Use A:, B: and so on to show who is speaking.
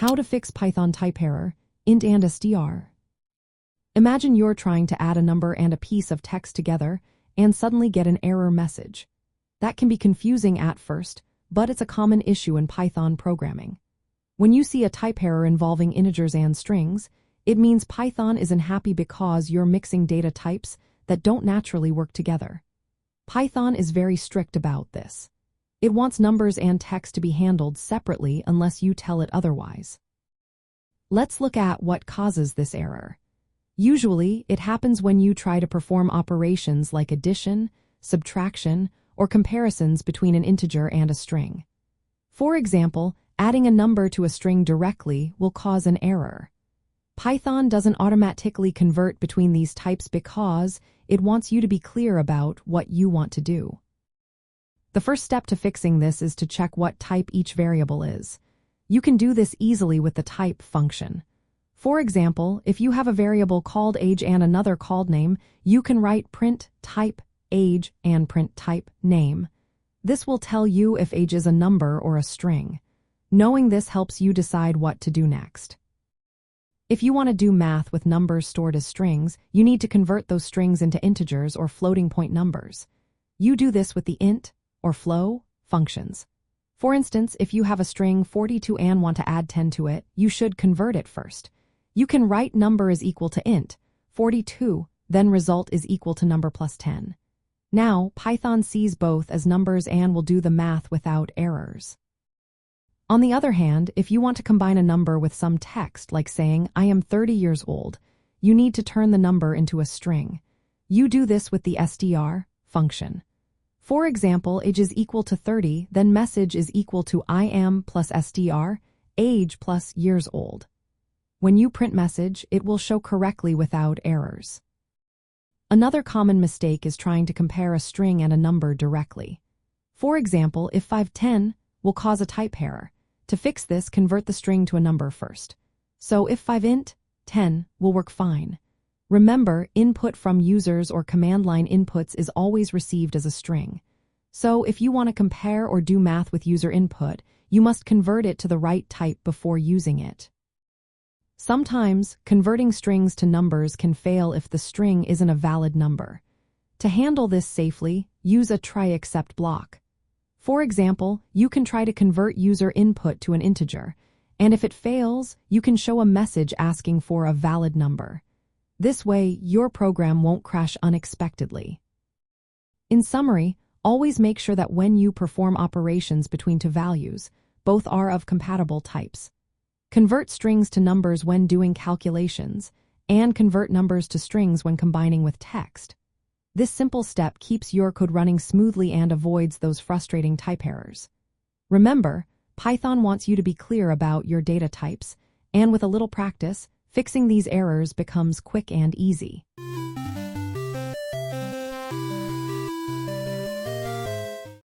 A: How to fix Python TypeError, Int And Str. Imagine you're trying to add a number and a piece of text together and suddenly get an error message. That can be confusing at first, but it's a common issue in Python programming. When you see a type error involving integers and strings, it means Python isn't happy because you're mixing data types that don't naturally work together. Python is very strict about this. It wants numbers and text to be handled separately unless you tell it otherwise. Let's look at what causes this error. Usually, it happens when you try to perform operations like addition, subtraction, or comparisons between an integer and a string. For example, adding a number to a string directly will cause an error. Python doesn't automatically convert between these types because it wants you to be clear about what you want to do. The first step to fixing this is to check what type each variable is. You can do this easily with the type function. For example, if you have a variable called age and another called name, you can write print type age and print type name. This will tell you if age is a number or a string. Knowing this helps you decide what to do next. If you want to do math with numbers stored as strings, you need to convert those strings into integers or floating point numbers. You do this with the int or flow functions. For instance, if you have a string 42 and want to add 10 to it, you should convert it first. You can write number is equal to int 42, then result is equal to number plus 10. Now, Python sees both as numbers and will do the math without errors. On the other hand, if you want to combine a number with some text, like saying, I am 30 years old, you need to turn the number into a string. You do this with the str function. For example, age is equal to 30, then message is equal to I am plus str, age plus years old. When you print message, it will show correctly without errors. Another common mistake is trying to compare a string and a number directly. For example, if 510 will cause a type error. To fix this, convert the string to a number first. So if 5int 10 will work fine. Remember, input from users or command line inputs is always received as a string. So if you want to compare or do math with user input, you must convert it to the right type before using it. Sometimes, converting strings to numbers can fail if the string isn't a valid number. To handle this safely, use a try except block. For example, you can try to convert user input to an integer, and if it fails, you can show a message asking for a valid number. This way, your program won't crash unexpectedly. In summary, always make sure that when you perform operations between two values, both are of compatible types. Convert strings to numbers when doing calculations, and convert numbers to strings when combining with text. This simple step keeps your code running smoothly and avoids those frustrating type errors. Remember, Python wants you to be clear about your data types, and with a little practice, fixing these errors becomes quick and easy.